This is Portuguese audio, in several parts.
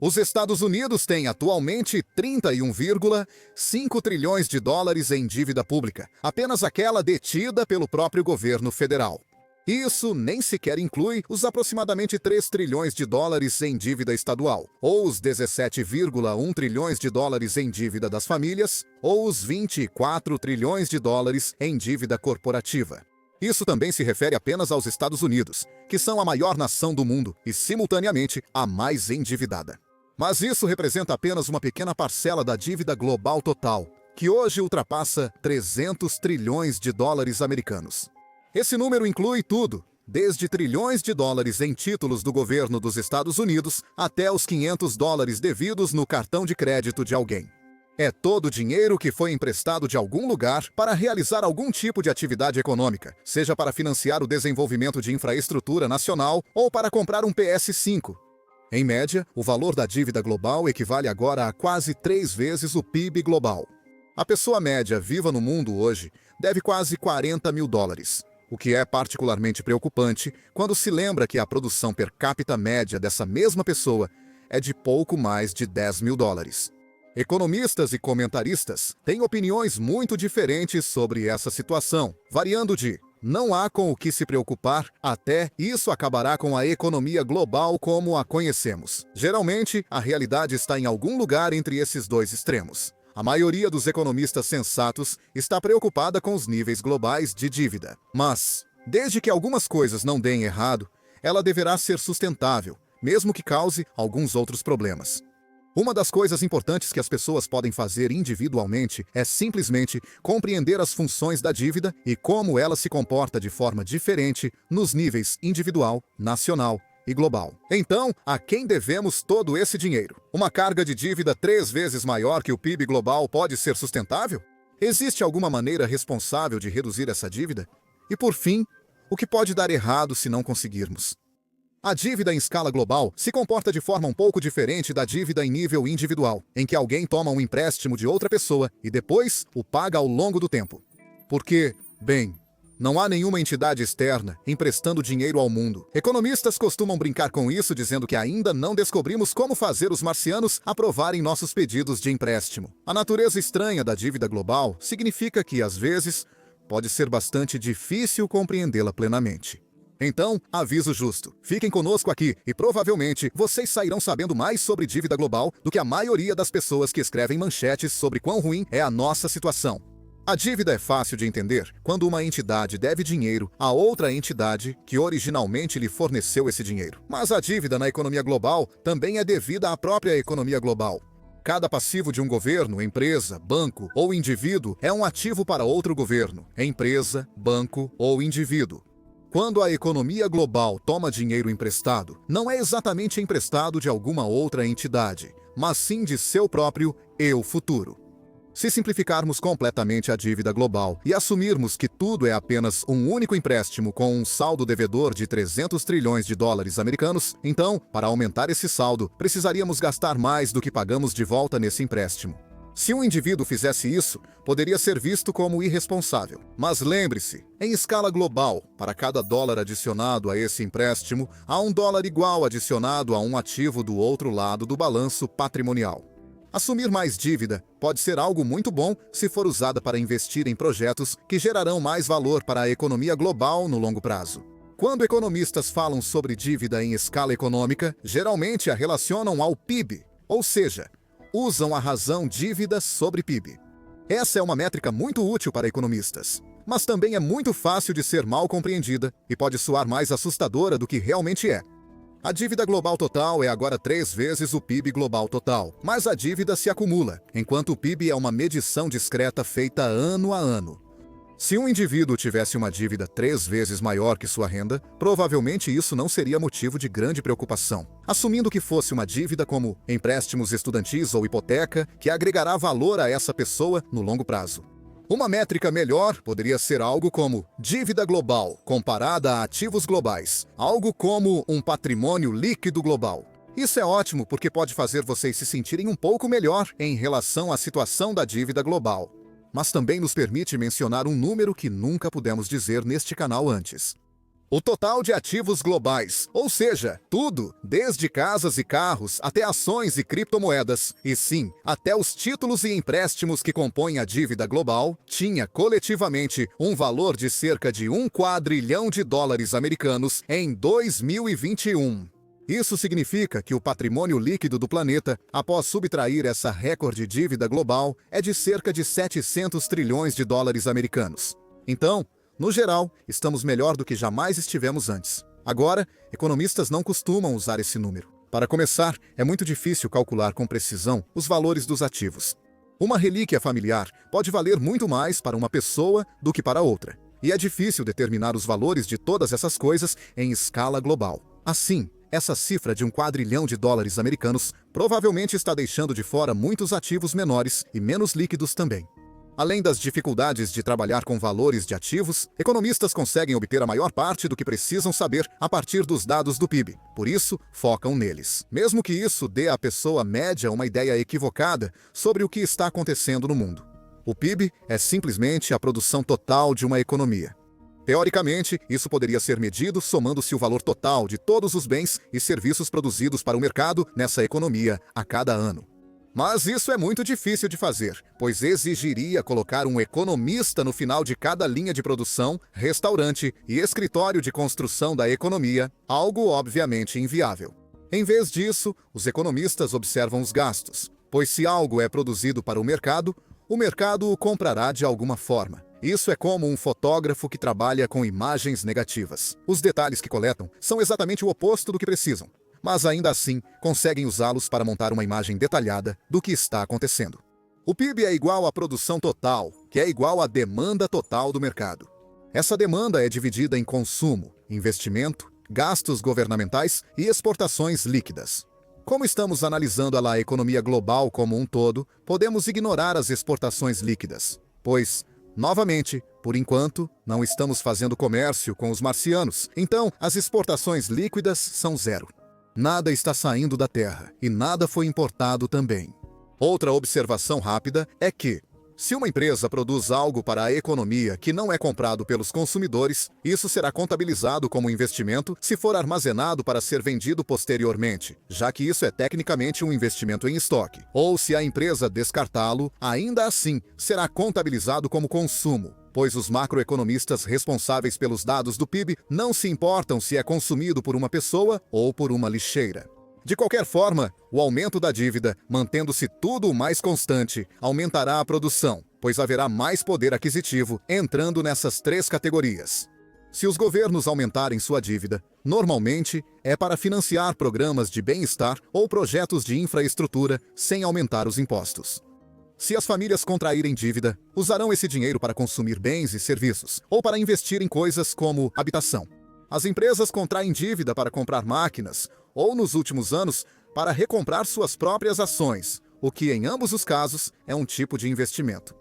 Os Estados Unidos têm atualmente 31,5 trilhões de dólares em dívida pública, apenas aquela detida pelo próprio governo federal. Isso nem sequer inclui os aproximadamente 3 trilhões de dólares em dívida estadual, ou os 17,1 trilhões de dólares em dívida das famílias, ou os 24 trilhões de dólares em dívida corporativa. Isso também se refere apenas aos Estados Unidos, que são a maior nação do mundo e, simultaneamente, a mais endividada. Mas isso representa apenas uma pequena parcela da dívida global total, que hoje ultrapassa 300 trilhões de dólares americanos. Esse número inclui tudo, desde trilhões de dólares em títulos do governo dos Estados Unidos até os 500 dólares devidos no cartão de crédito de alguém. É todo o dinheiro que foi emprestado de algum lugar para realizar algum tipo de atividade econômica, seja para financiar o desenvolvimento de infraestrutura nacional ou para comprar um PS5. Em média, o valor da dívida global equivale agora a quase 3 vezes o PIB global. A pessoa média viva no mundo hoje deve quase 40 mil dólares. O que é particularmente preocupante quando se lembra que a produção per capita média dessa mesma pessoa é de pouco mais de 10 mil dólares. Economistas e comentaristas têm opiniões muito diferentes sobre essa situação, variando de "não há com o que se preocupar" até "isso acabará com a economia global como a conhecemos". Geralmente, a realidade está em algum lugar entre esses dois extremos. A maioria dos economistas sensatos está preocupada com os níveis globais de dívida. Mas, desde que algumas coisas não deem errado, ela deverá ser sustentável, mesmo que cause alguns outros problemas. Uma das coisas importantes que as pessoas podem fazer individualmente é simplesmente compreender as funções da dívida e como ela se comporta de forma diferente nos níveis individual, nacional e global. Então, a quem devemos todo esse dinheiro? Uma carga de dívida 3 vezes maior que o PIB global pode ser sustentável? Existe alguma maneira responsável de reduzir essa dívida? E por fim, o que pode dar errado se não conseguirmos? A dívida em escala global se comporta de forma um pouco diferente da dívida em nível individual, em que alguém toma um empréstimo de outra pessoa e depois o paga ao longo do tempo. Porque, bem, não há nenhuma entidade externa emprestando dinheiro ao mundo. Economistas costumam brincar com isso, dizendo que ainda não descobrimos como fazer os marcianos aprovarem nossos pedidos de empréstimo. A natureza estranha da dívida global significa que, às vezes, pode ser bastante difícil compreendê-la plenamente. Então, aviso justo. Fiquem conosco aqui e provavelmente vocês sairão sabendo mais sobre dívida global do que a maioria das pessoas que escrevem manchetes sobre quão ruim é a nossa situação. A dívida é fácil de entender quando uma entidade deve dinheiro a outra entidade que originalmente lhe forneceu esse dinheiro. Mas a dívida na economia global também é devida à própria economia global. Cada passivo de um governo, empresa, banco ou indivíduo é um ativo para outro governo, empresa, banco ou indivíduo. Quando a economia global toma dinheiro emprestado, não é exatamente emprestado de alguma outra entidade, mas sim de seu próprio eu futuro. Se simplificarmos completamente a dívida global e assumirmos que tudo é apenas um único empréstimo com um saldo devedor de 300 trilhões de dólares americanos, então, para aumentar esse saldo, precisaríamos gastar mais do que pagamos de volta nesse empréstimo. Se um indivíduo fizesse isso, poderia ser visto como irresponsável. Mas lembre-se, em escala global, para cada dólar adicionado a esse empréstimo, há um dólar igual adicionado a um ativo do outro lado do balanço patrimonial. Assumir mais dívida pode ser algo muito bom se for usada para investir em projetos que gerarão mais valor para a economia global no longo prazo. Quando economistas falam sobre dívida em escala econômica, geralmente a relacionam ao PIB, ou seja, usam a razão dívida sobre PIB. Essa é uma métrica muito útil para economistas, mas também é muito fácil de ser mal compreendida e pode soar mais assustadora do que realmente é. A dívida global total é agora 3 vezes o PIB global total, mas a dívida se acumula, enquanto o PIB é uma medição discreta feita ano a ano. Se um indivíduo tivesse uma dívida 3 vezes maior que sua renda, provavelmente isso não seria motivo de grande preocupação. Assumindo que fosse uma dívida como empréstimos estudantis ou hipoteca, que agregará valor a essa pessoa no longo prazo. Uma métrica melhor poderia ser algo como dívida global comparada a ativos globais, algo como um patrimônio líquido global. Isso é ótimo porque pode fazer vocês se sentirem um pouco melhor em relação à situação da dívida global. Mas também nos permite mencionar um número que nunca pudemos dizer neste canal antes. O total de ativos globais, ou seja, tudo, desde casas e carros até ações e criptomoedas, e sim, até os títulos e empréstimos que compõem a dívida global, tinha coletivamente um valor de cerca de 1 quadrilhão de dólares americanos em 2021. Isso significa que o patrimônio líquido do planeta, após subtrair essa recorde dívida global, é de cerca de 700 trilhões de dólares americanos. Então, no geral, estamos melhor do que jamais estivemos antes. Agora, economistas não costumam usar esse número. Para começar, é muito difícil calcular com precisão os valores dos ativos. Uma relíquia familiar pode valer muito mais para uma pessoa do que para outra. E é difícil determinar os valores de todas essas coisas em escala global. Assim, essa cifra de 1 quadrilhão de dólares americanos provavelmente está deixando de fora muitos ativos menores e menos líquidos também. Além das dificuldades de trabalhar com valores de ativos, economistas conseguem obter a maior parte do que precisam saber a partir dos dados do PIB. Por isso, focam neles. Mesmo que isso dê à pessoa média uma ideia equivocada sobre o que está acontecendo no mundo. O PIB é simplesmente a produção total de uma economia. Teoricamente, isso poderia ser medido somando-se o valor total de todos os bens e serviços produzidos para o mercado nessa economia a cada ano. Mas isso é muito difícil de fazer, pois exigiria colocar um economista no final de cada linha de produção, restaurante e escritório de construção da economia, algo obviamente inviável. Em vez disso, os economistas observam os gastos, pois se algo é produzido para o mercado o comprará de alguma forma. Isso é como um fotógrafo que trabalha com imagens negativas. Os detalhes que coletam são exatamente o oposto do que precisam, mas ainda assim conseguem usá-los para montar uma imagem detalhada do que está acontecendo. O PIB é igual à produção total, que é igual à demanda total do mercado. Essa demanda é dividida em consumo, investimento, gastos governamentais e exportações líquidas. Como estamos analisando a economia global como um todo, podemos ignorar as exportações líquidas, pois, novamente, por enquanto, não estamos fazendo comércio com os marcianos, então as exportações líquidas são zero. Nada está saindo da Terra e nada foi importado também. Outra observação rápida é que, se uma empresa produz algo para a economia que não é comprado pelos consumidores, isso será contabilizado como investimento se for armazenado para ser vendido posteriormente, já que isso é tecnicamente um investimento em estoque. Ou se a empresa descartá-lo, ainda assim será contabilizado como consumo, pois os macroeconomistas responsáveis pelos dados do PIB não se importam se é consumido por uma pessoa ou por uma lixeira. De qualquer forma, o aumento da dívida, mantendo-se tudo mais constante, aumentará a produção, pois haverá mais poder aquisitivo entrando nessas três categorias. Se os governos aumentarem sua dívida, normalmente é para financiar programas de bem-estar ou projetos de infraestrutura sem aumentar os impostos. Se as famílias contraírem dívida, usarão esse dinheiro para consumir bens e serviços, ou para investir em coisas como habitação. As empresas contraem dívida para comprar máquinas, ou nos últimos anos, para recomprar suas próprias ações, o que em ambos os casos é um tipo de investimento.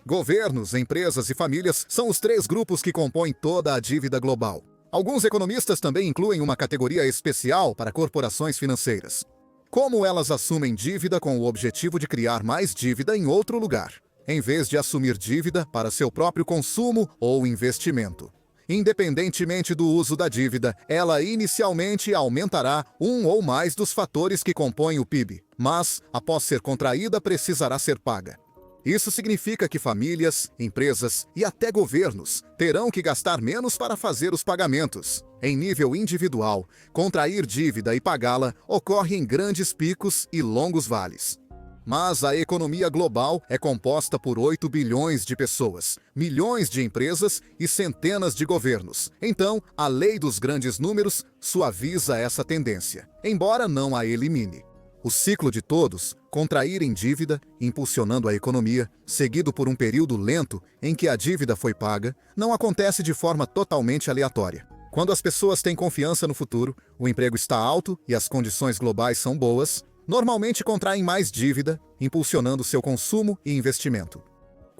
Governos, empresas e famílias são os três grupos que compõem toda a dívida global. Alguns economistas também incluem uma categoria especial para corporações financeiras. Como elas assumem dívida com o objetivo de criar mais dívida em outro lugar, em vez de assumir dívida para seu próprio consumo ou investimento. Independentemente do uso da dívida, ela inicialmente aumentará um ou mais dos fatores que compõem o PIB, mas, após ser contraída, precisará ser paga. Isso significa que famílias, empresas e até governos terão que gastar menos para fazer os pagamentos. Em nível individual, contrair dívida e pagá-la ocorre em grandes picos e longos vales. Mas a economia global é composta por 8 bilhões de pessoas, milhões de empresas e centenas de governos. Então, a lei dos grandes números suaviza essa tendência, embora não a elimine. O ciclo de todos, contraírem dívida, impulsionando a economia, seguido por um período lento em que a dívida foi paga, não acontece de forma totalmente aleatória. Quando as pessoas têm confiança no futuro, o emprego está alto e as condições globais são boas, normalmente contraem mais dívida, impulsionando seu consumo e investimento.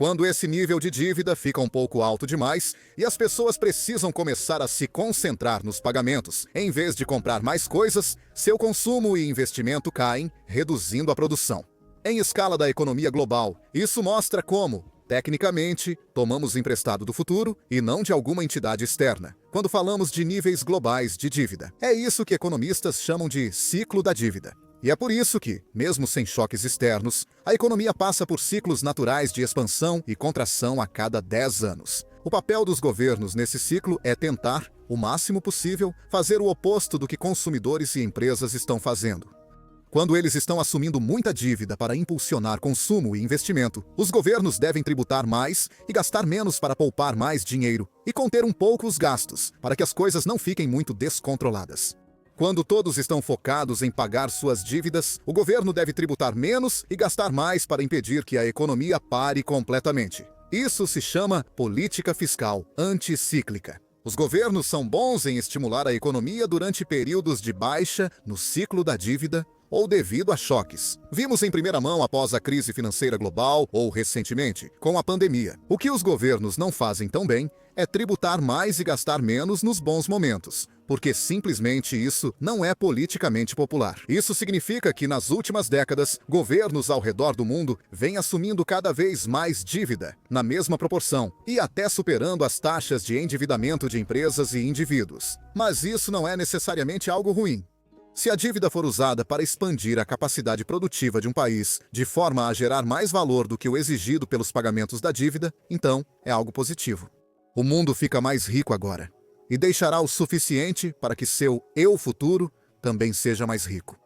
Quando esse nível de dívida fica um pouco alto demais e as pessoas precisam começar a se concentrar nos pagamentos, em vez de comprar mais coisas, seu consumo e investimento caem, reduzindo a produção. Em escala da economia global, isso mostra como, Tecnicamente, tomamos emprestado do futuro e não de alguma entidade externa, quando falamos de níveis globais de dívida. É isso que economistas chamam de ciclo da dívida. E é por isso que, mesmo sem choques externos, a economia passa por ciclos naturais de expansão e contração a cada 10 anos. O papel dos governos nesse ciclo é tentar, o máximo possível, fazer o oposto do que consumidores e empresas estão fazendo. Quando eles estão assumindo muita dívida para impulsionar consumo e investimento, os governos devem tributar mais e gastar menos para poupar mais dinheiro e conter um pouco os gastos, para que as coisas não fiquem muito descontroladas. Quando todos estão focados em pagar suas dívidas, o governo deve tributar menos e gastar mais para impedir que a economia pare completamente. Isso se chama política fiscal anticíclica. Os governos são bons em estimular a economia durante períodos de baixa no ciclo da dívida ou devido a choques. Vimos em primeira mão após a crise financeira global ou recentemente, com a pandemia. O que os governos não fazem tão bem é tributar mais e gastar menos nos bons momentos, porque simplesmente isso não é politicamente popular. Isso significa que nas últimas décadas, governos ao redor do mundo vêm assumindo cada vez mais dívida, na mesma proporção, e até superando as taxas de endividamento de empresas e indivíduos. Mas isso não é necessariamente algo ruim. Se a dívida for usada para expandir a capacidade produtiva de um país de forma a gerar mais valor do que o exigido pelos pagamentos da dívida, então é algo positivo. O mundo fica mais rico agora e deixará o suficiente para que seu eu futuro também seja mais rico.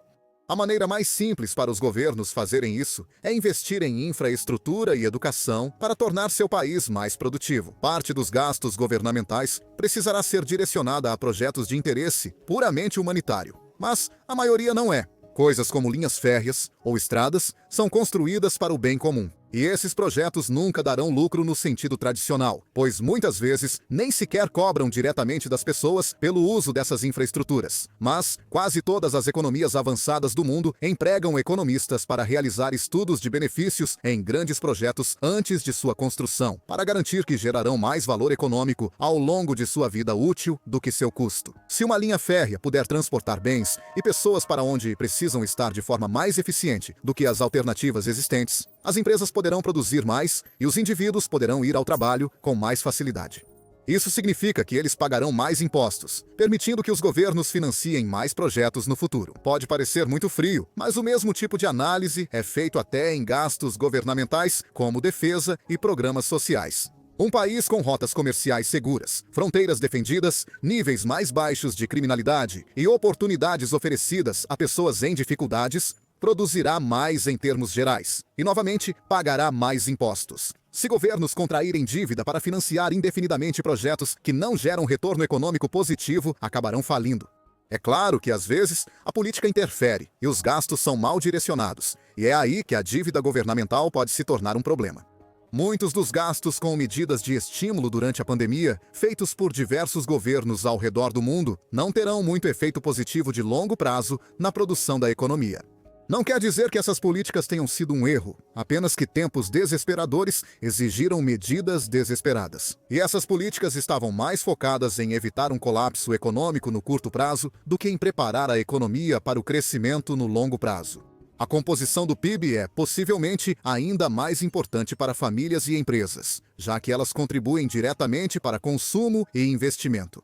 A maneira mais simples para os governos fazerem isso é investir em infraestrutura e educação para tornar seu país mais produtivo. Parte dos gastos governamentais precisará ser direcionada a projetos de interesse puramente humanitário. Mas a maioria não é. Coisas como linhas férreas ou estradas são construídas para o bem comum. E esses projetos nunca darão lucro no sentido tradicional, pois muitas vezes nem sequer cobram diretamente das pessoas pelo uso dessas infraestruturas. Mas quase todas as economias avançadas do mundo empregam economistas para realizar estudos de benefícios em grandes projetos antes de sua construção, para garantir que gerarão mais valor econômico ao longo de sua vida útil do que seu custo. Se uma linha férrea puder transportar bens e pessoas para onde precisam estar de forma mais eficiente do que as alternativas existentes, as empresas poderão produzir mais e os indivíduos poderão ir ao trabalho com mais facilidade. Isso significa que eles pagarão mais impostos, permitindo que os governos financiem mais projetos no futuro. Pode parecer muito frio, mas o mesmo tipo de análise é feito até em gastos governamentais, como defesa e programas sociais. Um país com rotas comerciais seguras, fronteiras defendidas, níveis mais baixos de criminalidade e oportunidades oferecidas a pessoas em dificuldades produzirá mais em termos gerais e, novamente, pagará mais impostos. Se governos contraírem dívida para financiar indefinidamente projetos que não geram retorno econômico positivo, acabarão falindo. É claro que, às vezes, a política interfere e os gastos são mal direcionados, e é aí que a dívida governamental pode se tornar um problema. Muitos dos gastos com medidas de estímulo durante a pandemia, feitos por diversos governos ao redor do mundo, não terão muito efeito positivo de longo prazo na produção da economia. Não quer dizer que essas políticas tenham sido um erro, apenas que tempos desesperadores exigiram medidas desesperadas. E essas políticas estavam mais focadas em evitar um colapso econômico no curto prazo do que em preparar a economia para o crescimento no longo prazo. A composição do PIB é, possivelmente, ainda mais importante para famílias e empresas, já que elas contribuem diretamente para consumo e investimento.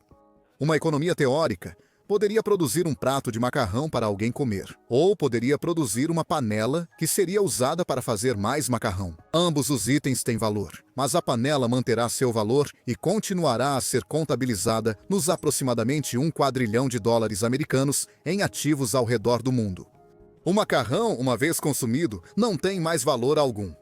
Uma economia teórica poderia produzir um prato de macarrão para alguém comer, ou poderia produzir uma panela que seria usada para fazer mais macarrão. Ambos os itens têm valor, mas a panela manterá seu valor e continuará a ser contabilizada nos aproximadamente US$ 1 quadrilhão americanos em ativos ao redor do mundo. O macarrão, uma vez consumido, não tem mais valor algum.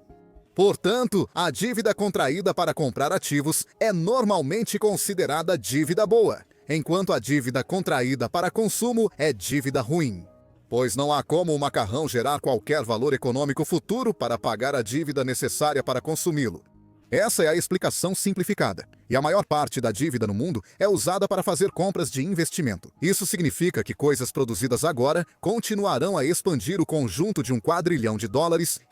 Portanto, a dívida contraída para comprar ativos é normalmente considerada dívida boa, enquanto a dívida contraída para consumo é dívida ruim. Pois não há como o macarrão gerar qualquer valor econômico futuro para pagar a dívida necessária para consumi-lo. Essa é a explicação simplificada. E a maior parte da dívida no mundo é usada para fazer compras de investimento. Isso significa que coisas produzidas agora continuarão a expandir o conjunto de US$ 1 quadrilhão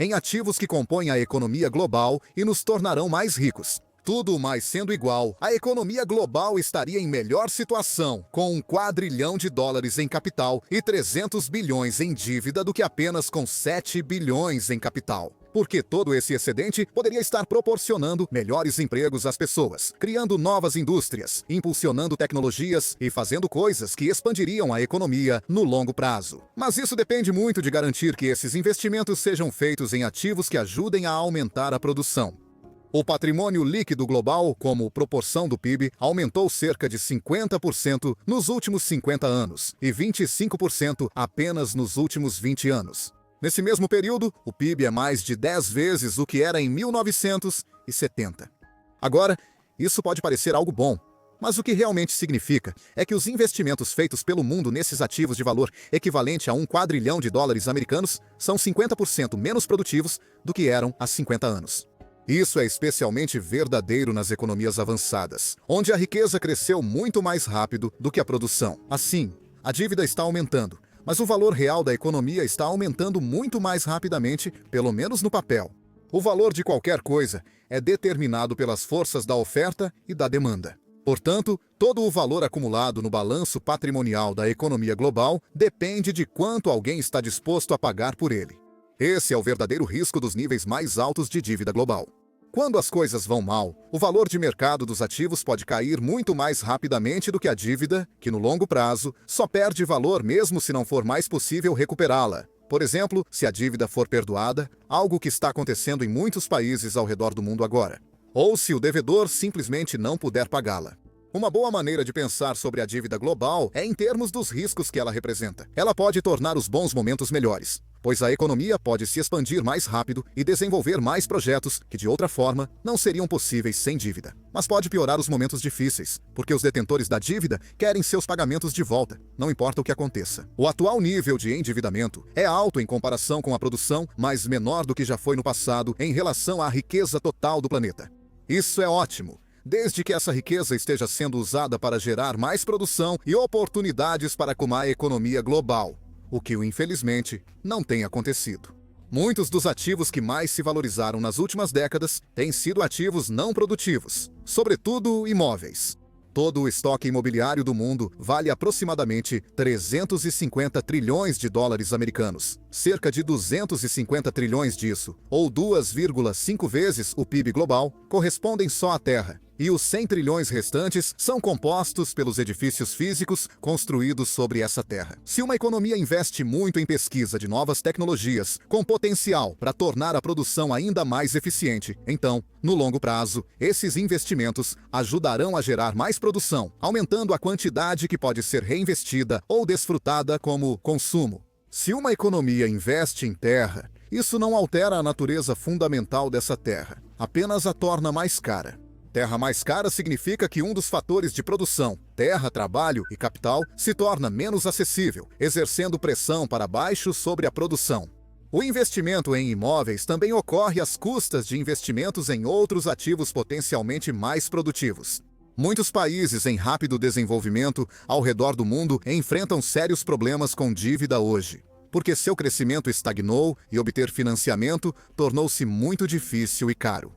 em ativos que compõem a economia global e nos tornarão mais ricos. Tudo mais sendo igual, a economia global estaria em melhor situação, com US$ 1 quadrilhão em capital e 300 bilhões em dívida do que apenas com 7 bilhões em capital. porque todo esse excedente poderia estar proporcionando melhores empregos às pessoas, criando novas indústrias, impulsionando tecnologias e fazendo coisas que expandiriam a economia no longo prazo. Mas isso depende muito de garantir que esses investimentos sejam feitos em ativos que ajudem a aumentar a produção. O patrimônio líquido global, como proporção do PIB, aumentou cerca de 50% nos últimos 50 anos e 25% apenas nos últimos 20 anos. Nesse mesmo período, o PIB é mais de 10 vezes o que era em 1970. Agora, isso pode parecer algo bom, mas o que realmente significa é que os investimentos feitos pelo mundo nesses ativos de valor equivalente a US$ 1 quadrilhão americanos são 50% menos produtivos do que eram há 50 anos. Isso é especialmente verdadeiro nas economias avançadas, onde a riqueza cresceu muito mais rápido do que a produção. Assim, a dívida está aumentando, mas o valor real da economia está aumentando muito mais rapidamente, pelo menos no papel. O valor de qualquer coisa é determinado pelas forças da oferta e da demanda. Portanto, todo o valor acumulado no balanço patrimonial da economia global depende de quanto alguém está disposto a pagar por ele. Esse é o verdadeiro risco dos níveis mais altos de dívida global. Quando as coisas vão mal, o valor de mercado dos ativos pode cair muito mais rapidamente do que a dívida, que no longo prazo só perde valor mesmo se não for mais possível recuperá-la. Por exemplo, se a dívida for perdoada, algo que está acontecendo em muitos países ao redor do mundo agora. Ou se o devedor simplesmente não puder pagá-la. Uma boa maneira de pensar sobre a dívida global é em termos dos riscos que ela representa. Ela pode tornar os bons momentos melhores, pois a economia pode se expandir mais rápido e desenvolver mais projetos que, de outra forma, não seriam possíveis sem dívida. Mas pode piorar os momentos difíceis, porque os detentores da dívida querem seus pagamentos de volta, não importa o que aconteça. O atual nível de endividamento é alto em comparação com a produção, mas menor do que já foi no passado em relação à riqueza total do planeta. Isso é ótimo, desde que essa riqueza esteja sendo usada para gerar mais produção e oportunidades para a economia global, o que, infelizmente, não tem acontecido. Muitos dos ativos que mais se valorizaram nas últimas décadas têm sido ativos não produtivos, sobretudo imóveis. Todo o estoque imobiliário do mundo vale aproximadamente 350 trilhões de dólares americanos. Cerca de 250 trilhões disso, ou 2,5 vezes o PIB global, correspondem só à terra. E os 100 trilhões restantes são compostos pelos edifícios físicos construídos sobre essa terra. Se uma economia investe muito em pesquisa de novas tecnologias, com potencial para tornar a produção ainda mais eficiente, então, no longo prazo, esses investimentos ajudarão a gerar mais produção, aumentando a quantidade que pode ser reinvestida ou desfrutada como consumo. Se uma economia investe em terra, isso não altera a natureza fundamental dessa terra, apenas a torna mais cara. Terra mais cara significa que um dos fatores de produção, terra, trabalho e capital, se torna menos acessível, exercendo pressão para baixo sobre a produção. O investimento em imóveis também ocorre às custas de investimentos em outros ativos potencialmente mais produtivos. Muitos países em rápido desenvolvimento ao redor do mundo enfrentam sérios problemas com dívida hoje, porque seu crescimento estagnou e obter financiamento tornou-se muito difícil e caro.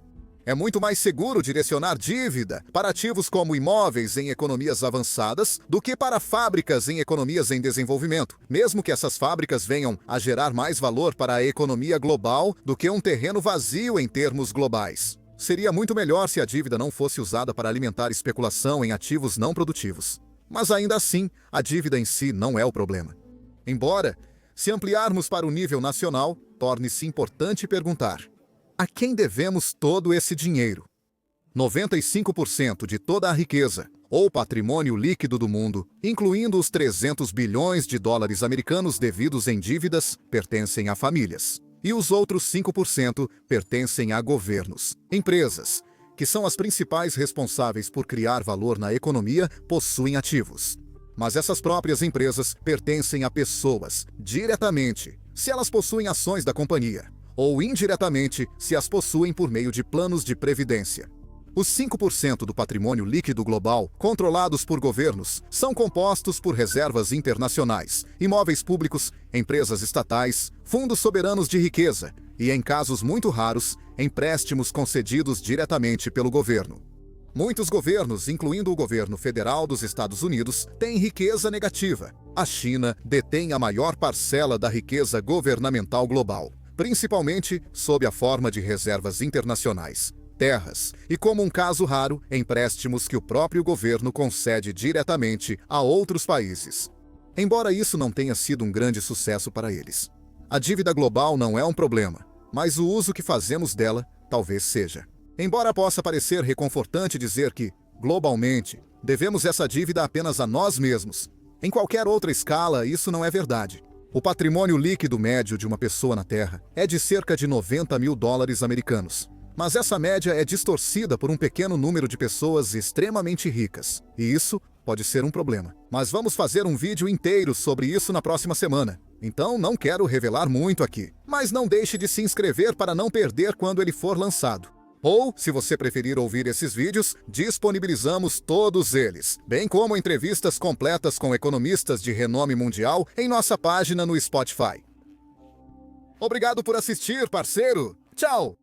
É muito mais seguro direcionar dívida para ativos como imóveis em economias avançadas do que para fábricas em economias em desenvolvimento, mesmo que essas fábricas venham a gerar mais valor para a economia global do que um terreno vazio em termos globais. Seria muito melhor se a dívida não fosse usada para alimentar especulação em ativos não produtivos. Mas ainda assim, a dívida em si não é o problema. Embora, se ampliarmos para o nível nacional, torne-se importante perguntar: a quem devemos todo esse dinheiro? 95% de toda a riqueza, ou patrimônio líquido do mundo, incluindo os 300 bilhões de dólares americanos devidos em dívidas, pertencem a famílias. E os outros 5% pertencem a governos. Empresas, que são as principais responsáveis por criar valor na economia, possuem ativos. Mas essas próprias empresas pertencem a pessoas, diretamente, se elas possuem ações da companhia, ou indiretamente, se as possuem por meio de planos de previdência. Os 5% do patrimônio líquido global, controlados por governos, são compostos por reservas internacionais, imóveis públicos, empresas estatais, fundos soberanos de riqueza e, em casos muito raros, empréstimos concedidos diretamente pelo governo. Muitos governos, incluindo o governo federal dos Estados Unidos, têm riqueza negativa. A China detém a maior parcela da riqueza governamental global. principalmente sob a forma de reservas internacionais, terras e, como um caso raro, empréstimos que o próprio governo concede diretamente a outros países. Embora isso não tenha sido um grande sucesso para eles. A dívida global não é um problema, mas o uso que fazemos dela talvez seja. Embora possa parecer reconfortante dizer que, globalmente, devemos essa dívida apenas a nós mesmos, em qualquer outra escala isso não é verdade. O patrimônio líquido médio de uma pessoa na Terra é de cerca de 90 mil dólares americanos. Mas essa média é distorcida por um pequeno número de pessoas extremamente ricas. E isso pode ser um problema. Mas vamos fazer um vídeo inteiro sobre isso na próxima semana. Então não quero revelar muito aqui. Mas não deixe de se inscrever para não perder quando ele for lançado. Ou, se você preferir ouvir esses vídeos, disponibilizamos todos eles, bem como entrevistas completas com economistas de renome mundial em nossa página no Spotify. Obrigado por assistir, parceiro! Tchau!